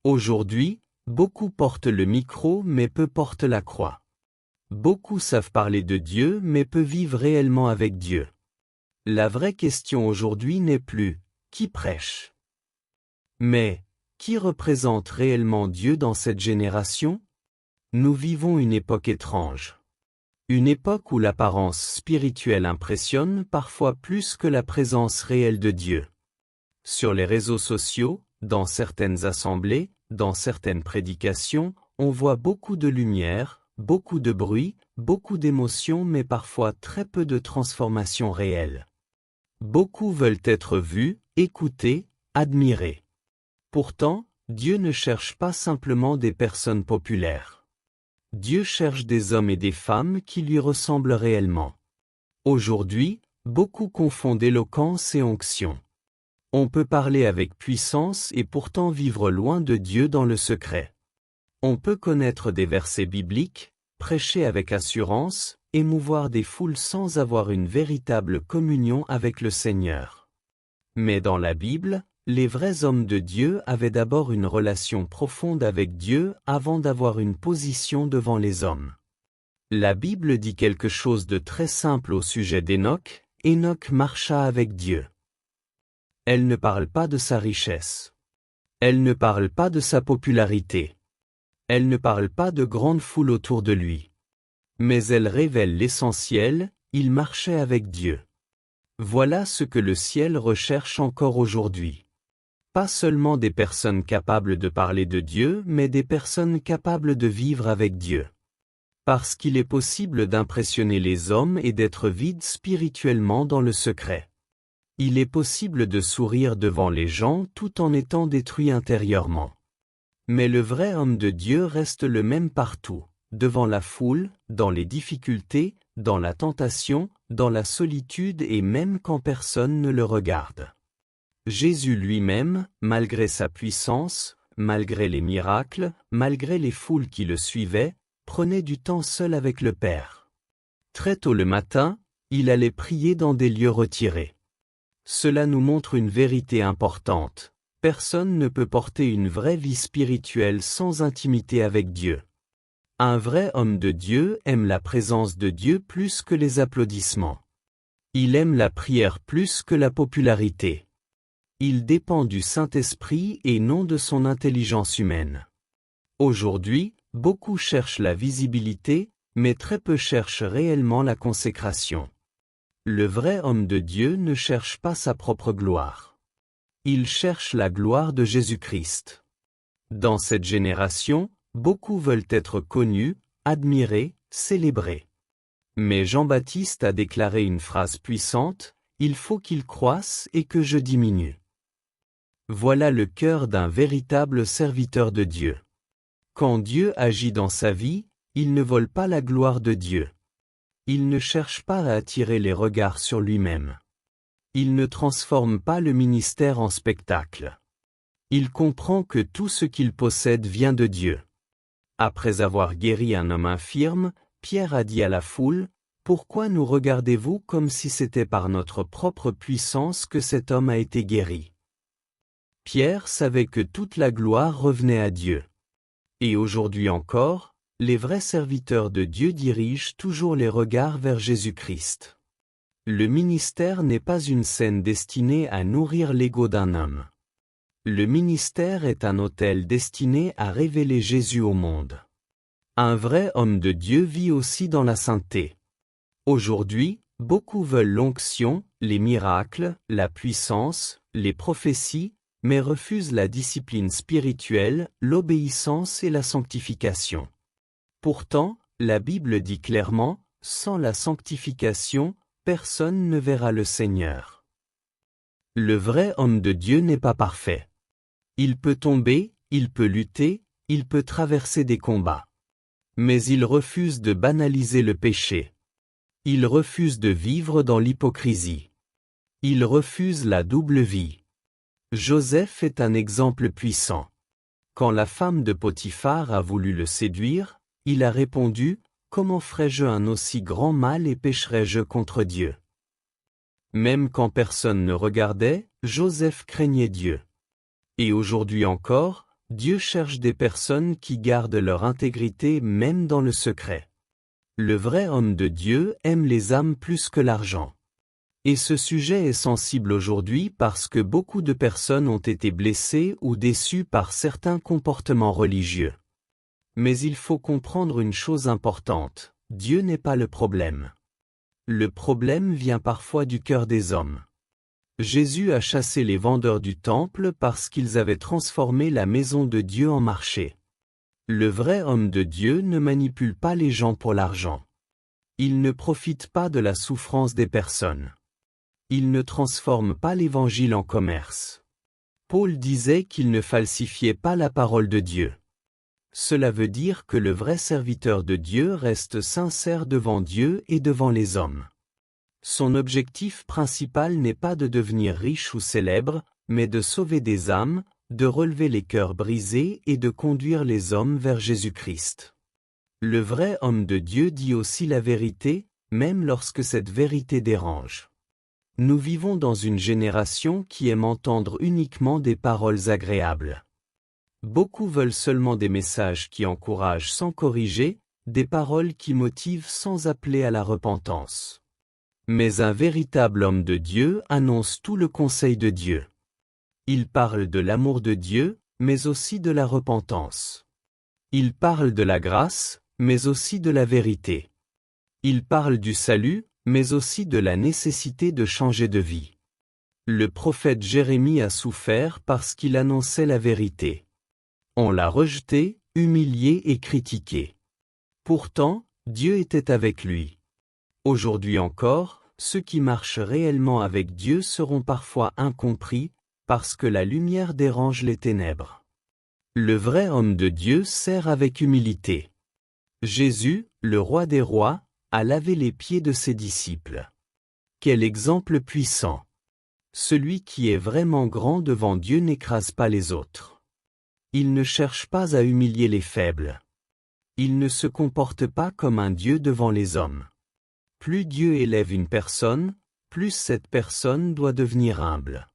Aujourd'hui, beaucoup portent le micro mais peu portent la croix. Beaucoup savent parler de Dieu mais peu vivent réellement avec Dieu. La vraie question aujourd'hui n'est plus « qui prêche ?» mais « qui représente réellement Dieu dans cette génération ?» Nous vivons une époque étrange. Une époque où l'apparence spirituelle impressionne parfois plus que la présence réelle de Dieu. Sur les réseaux sociaux, dans certaines assemblées, dans certaines prédications, on voit beaucoup de lumière, beaucoup de bruit, beaucoup d'émotions mais parfois très peu de transformation réelle. Beaucoup veulent être vus, écoutés, admirés. Pourtant, Dieu ne cherche pas simplement des personnes populaires. Dieu cherche des hommes et des femmes qui lui ressemblent réellement. Aujourd'hui, beaucoup confondent éloquence et onction. On peut parler avec puissance et pourtant vivre loin de Dieu dans le secret. On peut connaître des versets bibliques, prêcher avec assurance, émouvoir des foules sans avoir une véritable communion avec le Seigneur. Mais dans la Bible, les vrais hommes de Dieu avaient d'abord une relation profonde avec Dieu avant d'avoir une position devant les hommes. La Bible dit quelque chose de très simple au sujet d'Hénoch. Hénoch marcha avec Dieu. Elle ne parle pas de sa richesse. Elle ne parle pas de sa popularité. Elle ne parle pas de grandes foules autour de lui. Mais elle révèle l'essentiel, il marchait avec Dieu. Voilà ce que le ciel recherche encore aujourd'hui. Pas seulement des personnes capables de parler de Dieu, mais des personnes capables de vivre avec Dieu. Parce qu'il est possible d'impressionner les hommes et d'être vide spirituellement dans le secret. Il est possible de sourire devant les gens tout en étant détruit intérieurement. Mais le vrai homme de Dieu reste le même partout, devant la foule, dans les difficultés, dans la tentation, dans la solitude et même quand personne ne le regarde. Jésus lui-même, malgré sa puissance, malgré les miracles, malgré les foules qui le suivaient, prenait du temps seul avec le Père. Très tôt le matin, il allait prier dans des lieux retirés. Cela nous montre une vérité importante. Personne ne peut porter une vraie vie spirituelle sans intimité avec Dieu. Un vrai homme de Dieu aime la présence de Dieu plus que les applaudissements. Il aime la prière plus que la popularité. Il dépend du Saint-Esprit et non de son intelligence humaine. Aujourd'hui, beaucoup cherchent la visibilité, mais très peu cherchent réellement la consécration. Le vrai homme de Dieu ne cherche pas sa propre gloire. Il cherche la gloire de Jésus-Christ. Dans cette génération, beaucoup veulent être connus, admirés, célébrés. Mais Jean-Baptiste a déclaré une phrase puissante, « Il faut qu'il croisse et que je diminue ». Voilà le cœur d'un véritable serviteur de Dieu. Quand Dieu agit dans sa vie, il ne vole pas la gloire de Dieu. Il ne cherche pas à attirer les regards sur lui-même. Il ne transforme pas le ministère en spectacle. Il comprend que tout ce qu'il possède vient de Dieu. Après avoir guéri un homme infirme, Pierre a dit à la foule, « Pourquoi nous regardez-vous comme si c'était par notre propre puissance que cet homme a été guéri ?» Pierre savait que toute la gloire revenait à Dieu. Et aujourd'hui encore, les vrais serviteurs de Dieu dirigent toujours les regards vers Jésus-Christ. Le ministère n'est pas une scène destinée à nourrir l'ego d'un homme. Le ministère est un autel destiné à révéler Jésus au monde. Un vrai homme de Dieu vit aussi dans la sainteté. Aujourd'hui, beaucoup veulent l'onction, les miracles, la puissance, les prophéties, mais refusent la discipline spirituelle, l'obéissance et la sanctification. Pourtant, la Bible dit clairement, sans la sanctification, personne ne verra le Seigneur. Le vrai homme de Dieu n'est pas parfait. Il peut tomber, il peut lutter, il peut traverser des combats. Mais il refuse de banaliser le péché. Il refuse de vivre dans l'hypocrisie. Il refuse la double vie. Joseph est un exemple puissant. Quand la femme de Potiphar a voulu le séduire, il a répondu, « Comment ferais-je un aussi grand mal et pécherais-je contre Dieu ?» Même quand personne ne regardait, Joseph craignait Dieu. Et aujourd'hui encore, Dieu cherche des personnes qui gardent leur intégrité même dans le secret. Le vrai homme de Dieu aime les âmes plus que l'argent. Et ce sujet est sensible aujourd'hui parce que beaucoup de personnes ont été blessées ou déçues par certains comportements religieux. Mais il faut comprendre une chose importante, Dieu n'est pas le problème. Le problème vient parfois du cœur des hommes. Jésus a chassé les vendeurs du temple parce qu'ils avaient transformé la maison de Dieu en marché. Le vrai homme de Dieu ne manipule pas les gens pour l'argent. Il ne profite pas de la souffrance des personnes. Il ne transforme pas l'évangile en commerce. Paul disait qu'il ne falsifiait pas la parole de Dieu. Cela veut dire que le vrai serviteur de Dieu reste sincère devant Dieu et devant les hommes. Son objectif principal n'est pas de devenir riche ou célèbre, mais de sauver des âmes, de relever les cœurs brisés et de conduire les hommes vers Jésus-Christ. Le vrai homme de Dieu dit aussi la vérité, même lorsque cette vérité dérange. Nous vivons dans une génération qui aime entendre uniquement des paroles agréables. Beaucoup veulent seulement des messages qui encouragent sans corriger, des paroles qui motivent sans appeler à la repentance. Mais un véritable homme de Dieu annonce tout le conseil de Dieu. Il parle de l'amour de Dieu, mais aussi de la repentance. Il parle de la grâce, mais aussi de la vérité. Il parle du salut, mais aussi de la nécessité de changer de vie. Le prophète Jérémie a souffert parce qu'il annonçait la vérité. On l'a rejeté, humilié et critiqué. Pourtant, Dieu était avec lui. Aujourd'hui encore, ceux qui marchent réellement avec Dieu seront parfois incompris, parce que la lumière dérange les ténèbres. Le vrai homme de Dieu sert avec humilité. Jésus, le roi des rois, a lavé les pieds de ses disciples. Quel exemple puissant! Celui qui est vraiment grand devant Dieu n'écrase pas les autres. Il ne cherche pas à humilier les faibles. Il ne se comporte pas comme un Dieu devant les hommes. Plus Dieu élève une personne, plus cette personne doit devenir humble.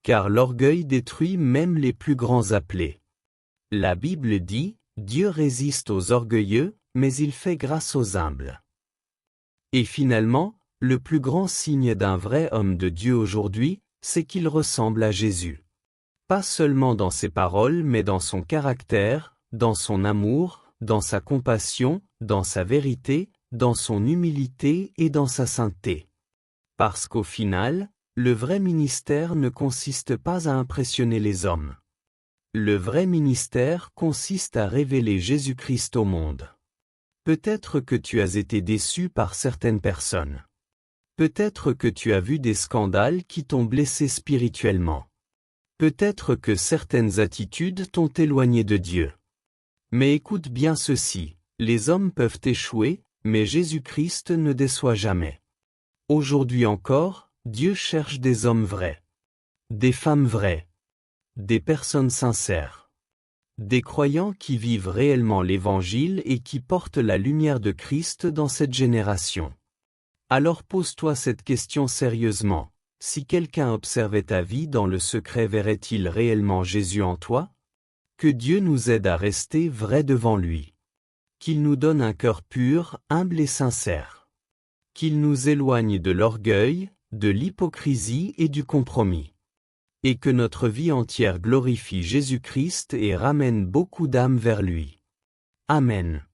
Car l'orgueil détruit même les plus grands appelés. La Bible dit, Dieu résiste aux orgueilleux, mais il fait grâce aux humbles. Et finalement, le plus grand signe d'un vrai homme de Dieu aujourd'hui, c'est qu'il ressemble à Jésus. Pas seulement dans ses paroles mais dans son caractère, dans son amour, dans sa compassion, dans sa vérité, dans son humilité et dans sa sainteté. Parce qu'au final, le vrai ministère ne consiste pas à impressionner les hommes. Le vrai ministère consiste à révéler Jésus-Christ au monde. Peut-être que tu as été déçu par certaines personnes. Peut-être que tu as vu des scandales qui t'ont blessé spirituellement. Peut-être que certaines attitudes t'ont éloigné de Dieu. Mais écoute bien ceci, les hommes peuvent échouer, mais Jésus-Christ ne déçoit jamais. Aujourd'hui encore, Dieu cherche des hommes vrais. Des femmes vraies. Des personnes sincères. Des croyants qui vivent réellement l'Évangile et qui portent la lumière de Christ dans cette génération. Alors pose-toi cette question sérieusement. Si quelqu'un observait ta vie dans le secret, verrait-il réellement Jésus en toi? Que Dieu nous aide à rester vrais devant lui. Qu'il nous donne un cœur pur, humble et sincère. Qu'il nous éloigne de l'orgueil, de l'hypocrisie et du compromis. Et que notre vie entière glorifie Jésus-Christ et ramène beaucoup d'âmes vers lui. Amen.